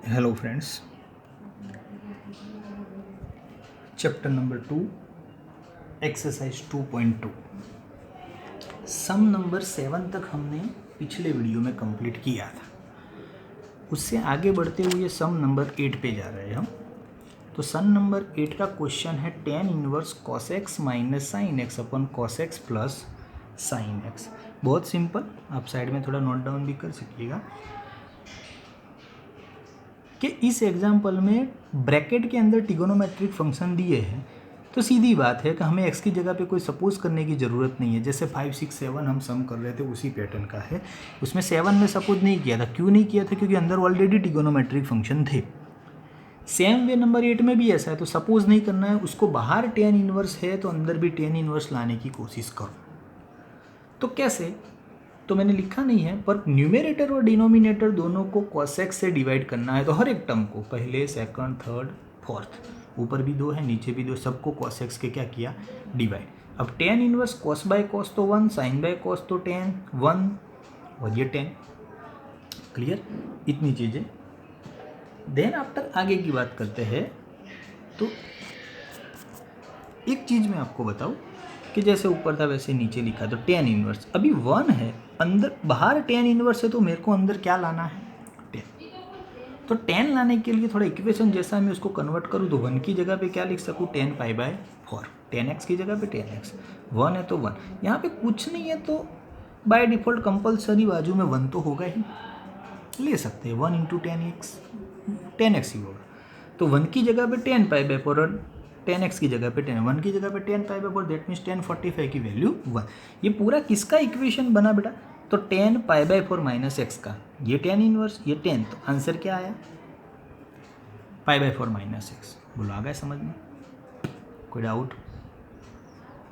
Hello friends, chapter number 2 exercise 2.2 सम number 7 तक हमने पिछले वीडियो में कंप्लीट किया था। उससे आगे बढ़ते हुए सम नंबर 8 पे जा रहे हैं हम। तो सम नंबर 8 का क्वेश्चन है tan inverse cos x minus sine x upon cos x plus sine x. बहुत सिंपल, आप साइड में थोड़ा नोट डाउन भी कर सकिएगा कि इस एग्जाम्पल में ब्रैकेट के अंदर ट्रिगोनोमेट्रिक फंक्शन दिए हैं, तो सीधी बात है कि हमें x की जगह पे कोई सपोज करने की ज़रूरत नहीं है। जैसे 5, 6, 7 हम सम कर रहे थे उसी पैटर्न का है। उसमें 7 में सपोज नहीं किया था। क्यों नहीं किया था? क्योंकि अंदर ऑलरेडी ट्रिगोनोमेट्रिक फंक्शन थे। सेम वे नंबर 8 में भी ऐसा है, तो सपोज नहीं करना है उसको। बाहर tan इनवर्स है तो अंदर भी tan इनवर्स लाने की कोशिश करो। तो कैसे? तो मैंने लिखा नहीं है, पर न्यूमरेटर और डिनोमिनेटर दोनों को cos x से डिवाइड करना है। तो हर एक टर्म को, पहले, सेकंड, थर्ड, फोर्थ, ऊपर भी 2 है नीचे भी 2, सबको cos x के क्या किया? डिवाइड। अब tan inverse cos by cos तो 1, sin बाय cos तो tan 1 और ये tan। क्लियर? इतनी चीज़ें। देन आफ्टर आगे की बात करते हैं। तो एक चीज़ मैं आपको बताऊँ कि जैसे ऊपर था वैसे नीचे लिखा, तो tan इनवर्स अभी 1 है, अंदर बाहर tan इनवर्स है, तो मेरे को अंदर क्या लाना है? tan। तो tan लाने के लिए थोड़ा इक्वेशन जैसा मैं उसको कन्वर्ट करूँ तो 1 की जगह पे क्या लिख सकूँ? tan pi by 4। tan x की जगह पे tan x, 1 है तो 1। यहाँ पे कुछ नहीं है तो बाय डिफ़ॉल्ट कंपलसरी बाजू में 1 तो होगा ही, ले सकते हैं 1 इंटू tan x ही होगा। तो 1 की जगह पे tan पाई बाय 4 और tan x की जगह पे 1 की जगह पे tan pi by 4, that means tan 45 की वैल्यू 1। ये पूरा किसका इक्वेशन बना बेटा? तो tan pi by 4 minus x का, ये tan इनवर्स, ये tan। तो आंसर क्या आया? Pi by 4 minus x. बोलो, आ गया समझ में? कोई डाउट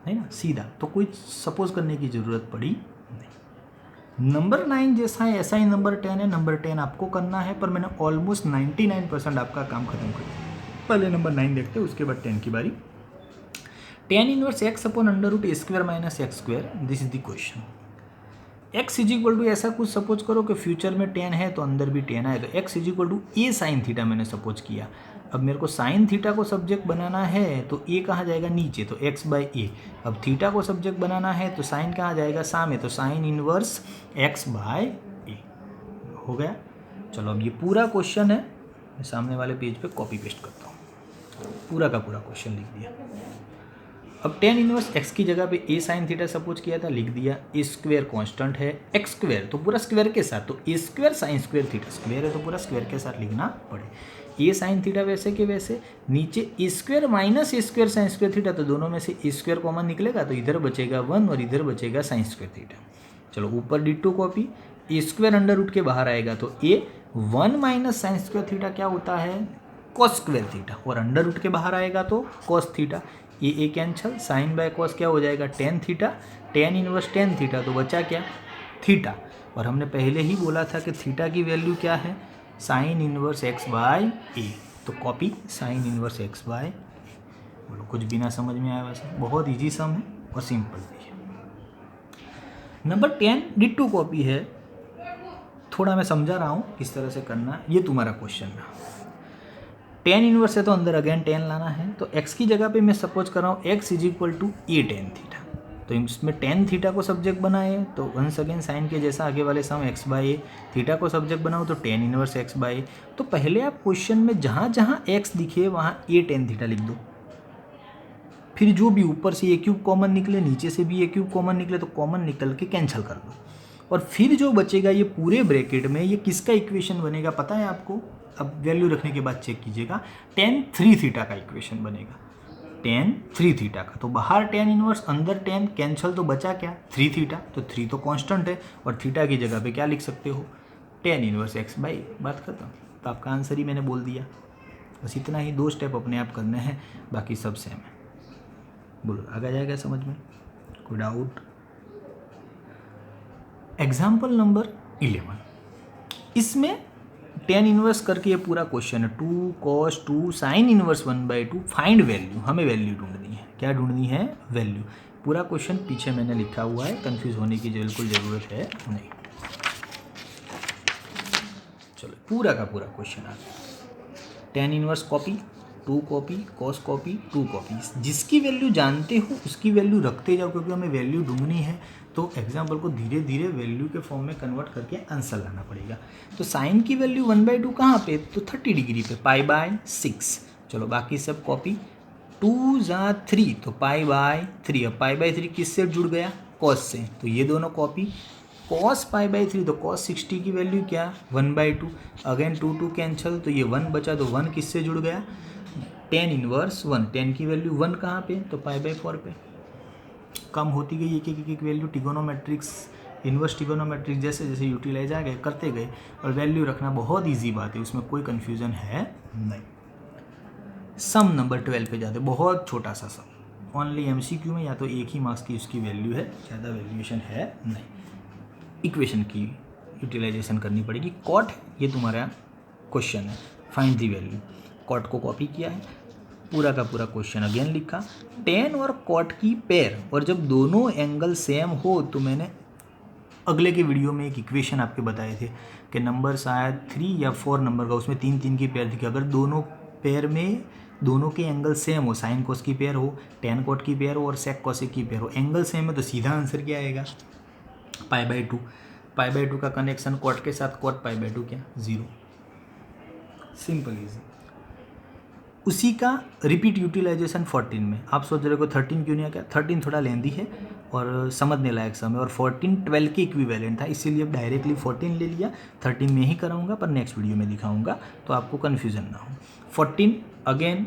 नहीं ना? सीधा। तो कोई सपोज करने की ज़रूरत पड़ी नहीं। नंबर 9 जैसा है ऐसा ही नंबर 10 है। नंबर 10 आपको करना है, पर मैंने ऑलमोस्ट 99% आपका काम खत्म कर दिया। पहले नंबर 9 देखते हैं, उसके बाद 10 की बारी। tan inverse x upon under root a square minus x square, this is the question. x is equal to, ऐसा कुछ सपोज करो कि फ्यूचर में tan है तो अंदर भी tan है, तो x is equal to a sine theta मैंने सपोज किया। अब मेरे को साइन थीटा को सब्जेक्ट बनाना है तो a कहाँ जाएगा? नीचे, तो x बाई ए। अब थीटा को सब्जेक्ट बनाना है तो साइन कहाँ जाएगा? सामने, तो साइन इनवर्स x बाय ए। हो गया? चलो, अब ये पूरा क्वेश्चन है, मैं सामने वाले पेज पे कॉपी पेस्ट करता हूँ। पूरा का पूरा क्वेश्चन लिख दिया। अब tan इनवर्स x की जगह पे a साइन थीटा सपोज किया था, लिख दिया। ए स्क्वायर कॉन्स्टेंट है, एक्स स्क्वायर तो पूरा स्क्वायर के साथ, तो a square sine square theta, square है तो पूरा स्क्वायर के साथ लिखना पड़े। ए साइन थीटा वैसे के वैसे, नीचे ए स्क्वायर माइनस ए स्क्वायर साइन स्क्वायर थीटा, तो दोनों में से ए स्क्वायर कॉमन निकलेगा, तो इधर बचेगा 1 और इधर बचेगा साइन स्क्वायर थीटा। चलो, ऊपर डिटो कॉपी। ए स्क्वायर अंडर रूट के बाहर आएगा तो ए 1 माइनस साइन स्क्वायर थीटा क्या होता है? कॉस स्क्वायर थीटा, और अंडर रूट के बाहर आएगा तो कॉस थीटा। ये कैंसल, साइन बाय कॉस क्या हो जाएगा? Tan theta. Tan inverse tan theta, तो बचा क्या? थीटा। और हमने पहले ही बोला था कि थीटा की वैल्यू क्या है? Sine inverse x by a. तो copy sine inverse x by a. बोलो, कुछ भी ना समझ में आया? वैसे बहुत इजी सम है और सिंपल भी है। नंबर 10 डिट्टो कॉपी है, थोड़ा मैं समझा रहा हूँ किस तरह से करना है। ये तुम्हारा क्वेश्चन रहा। tan इनवर्स है तो अंदर अगेन tan लाना है, तो x की जगह पे मैं सपोज कर रहा हूँ x is equal to a tan theta. तो इसमें tan थीटा को सब्जेक्ट बनाए तो वंस अगेन साइन के जैसा आगे वाले सम x बाई ए, थीटा को सब्जेक्ट बनाओ तो tan इनवर्स x बाई ए। तो पहले आप क्वेश्चन में जहाँ जहाँ x दिखे वहाँ ए टेन थीटा लिख दो। फिर जो भी ऊपर से ए क्यूब कॉमन निकले, नीचे से भी ए क्यूब कॉमन निकले, तो कॉमन निकल के कैंसिल कर दो। और फिर जो बचेगा ये पूरे ब्रैकेट में, ये किसका इक्वेशन बनेगा पता है आपको? अब वैल्यू रखने के बाद चेक कीजिएगा। tan 3 थीटा का इक्वेशन बनेगा, tan 3 थीटा का। तो बाहर tan इनवर्स, अंदर tan, कैंसिल, तो बचा क्या? 3 थीटा। तो 3 तो कांस्टेंट है, और थीटा की जगह पे क्या लिख सकते हो? tan inverse x by. बात खत्म। तो आपका आंसर ही मैंने बोल दिया। बस इतना ही, 2 स्टेप अपने आप करने हैं, बाकी सब सेम है। बोलो, आ जाएगा समझ में? कोई डाउट? एग्जाम्पल नंबर 11, इसमें tan इनवर्स करके ये पूरा क्वेश्चन है। 2 cos 2 sine inverse 1/2, find value. हमें वैल्यू ढूंढनी है। क्या ढूंढनी है? वैल्यू। पूरा क्वेश्चन पीछे मैंने लिखा हुआ है, कंफ्यूज होने की बिल्कुल ज़रूरत है नहीं। चलो, पूरा का पूरा क्वेश्चन आ गया। tan inverse copy, 2 copy, cos copy, 2 copy. जिसकी वैल्यू जानते हो उसकी वैल्यू रखते जाओ, क्योंकि हमें वैल्यू ढूंढनी है तो एग्जाम्पल को धीरे धीरे वैल्यू के फॉर्म में कन्वर्ट करके आंसर लाना पड़ेगा। तो साइन की वैल्यू 1/2 कहाँ पे, तो 30 डिग्री पे, π/6। चलो बाकी सब कॉपी, 2 × 3 तो π/3। अब π/3 किससे जुड़ गया, cos से, तो ये दोनों कॉपी। cos π/3 तो cos 60 की वैल्यू क्या, 1/2। अगेन 2 कैंसिल तो ये 1 बचा, तो 1 किससे जुड़ गया, tan इनवर्स 1। tan की वैल्यू 1 कहाँ पे, तो π/4 पे। कम होती गई एक वैल्यू, ट्रिगोनोमेट्रिक्स, इन्वर्स ट्रिगोनोमेट्रिक्स जैसे जैसे यूटिलाइज आ गए करते गए, और वैल्यू रखना बहुत ईजी बात है, उसमें कोई कन्फ्यूज़न है नहीं। सम नंबर 12 पे जाते, बहुत छोटा सा सम, ओनली MCQ में या तो एक ही मार्क्स की उसकी वैल्यू है, ज़्यादा वैल्यूएशन है नहीं। इक्वेशन की यूटिलाइजेशन करनी पड़ेगी। कॉट ये तुम्हारा क्वेश्चन है, फाइंड दी वैल्यू। कॉट को कॉपी किया है, पूरा का पूरा क्वेश्चन अगेन लिखा। टेन और कॉट की पेयर, और जब दोनों एंगल सेम हो, तो मैंने अगले के वीडियो में एक इक्वेशन आपके बताए थे कि नंबर शायद 3 या 4 नंबर का, उसमें 3 की पेयर थी कि अगर दोनों पेयर में दोनों के एंगल सेम हो, साइन कोस की पेयर हो, टेन कॉट की पेयर हो और सेक कोसेक की पेयर हो, एंगल सेम है, तो सीधा आंसर क्या आएगा, π/2। π/2 का कनेक्शन कॉट के साथ, कॉट π/2 क्या, 0। Simple easy. उसी का रिपीट यूटिलाइजेशन 14 में। आप सोच रहे हो 13 क्यों नहीं आ गया, 13 थोड़ा लेंदी है और समझने लायक समय, और 14 12 के इक्विवेलेंट था, इसीलिए अब डायरेक्टली 14 ले लिया। 13 में ही कराऊंगा, पर नेक्स्ट वीडियो में दिखाऊंगा, तो आपको कन्फ्यूजन ना हो। 14 अगेन,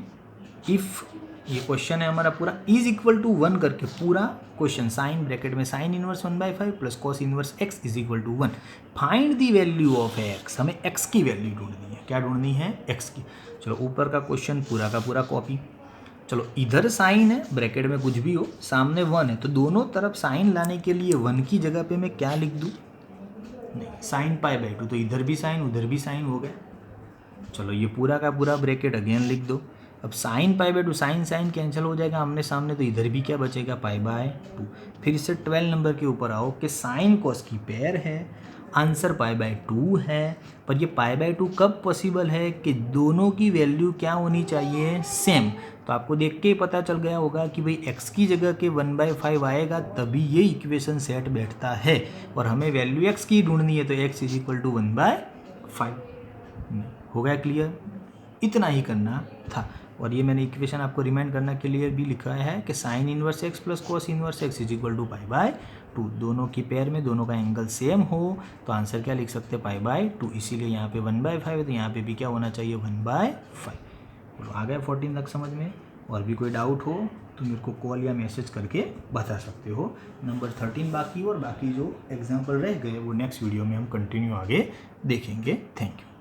इफ़ ये क्वेश्चन है हमारा पूरा इज इक्वल टू 1 करके, पूरा क्वेश्चन साइन ब्रैकेट में sine inverse 1/5 plus cos inverse x is equal to 1। Find the value of x, हमें x की वैल्यू ढूंढनी है। क्या ढूंढनी है, x की। चलो ऊपर का क्वेश्चन पूरा का पूरा कॉपी। चलो इधर साइन है, ब्रैकेट में कुछ भी हो, सामने 1 है, तो दोनों तरफ साइन लाने के लिए 1 की जगह पे मैं क्या लिख दूँ, नहीं, साइन π/2, तो इधर भी साइन उधर भी साइन हो गया। चलो ये पूरा का पूरा ब्रैकेट अगेन लिख दो। अब साइन π/2, साइन साइन कैंसिल हो जाएगा आमने सामने, तो इधर भी क्या बचेगा, π/2। फिर इससे 12 नंबर के ऊपर आओ कि साइन कॉस की पेयर है, आंसर π/2 है, पर ये π/2 कब पॉसिबल है कि दोनों की वैल्यू क्या होनी चाहिए, सेम। तो आपको देख के ही पता चल गया होगा कि भाई x की जगह के 1/5 आएगा, तभी ये इक्वेशन सेट बैठता है, और हमें वैल्यू x की ढूंढनी है, तो x इज इक्वल टू 1/5। हो गया क्लियर, इतना ही करना था। और ये मैंने इक्वेशन आपको रिमाइंड करने के लिए भी लिखा है कि sine inverse x plus cos inverse x is equal to π/2। दोनों की पेयर में दोनों का एंगल सेम हो, तो आंसर क्या लिख सकते हैं, π/2। इसीलिए यहाँ पे 1/5 है, तो यहाँ पे भी क्या होना चाहिए, 1/5। तो आ गया 14 तक समझ में। और भी कोई डाउट हो तो मेरे को कॉल या मैसेज करके बता सकते हो। नंबर 13 बाकी, और बाकी जो एग्जाम्पल रह गए वो नेक्स्ट वीडियो में हम कंटिन्यू आगे देखेंगे। Thank you.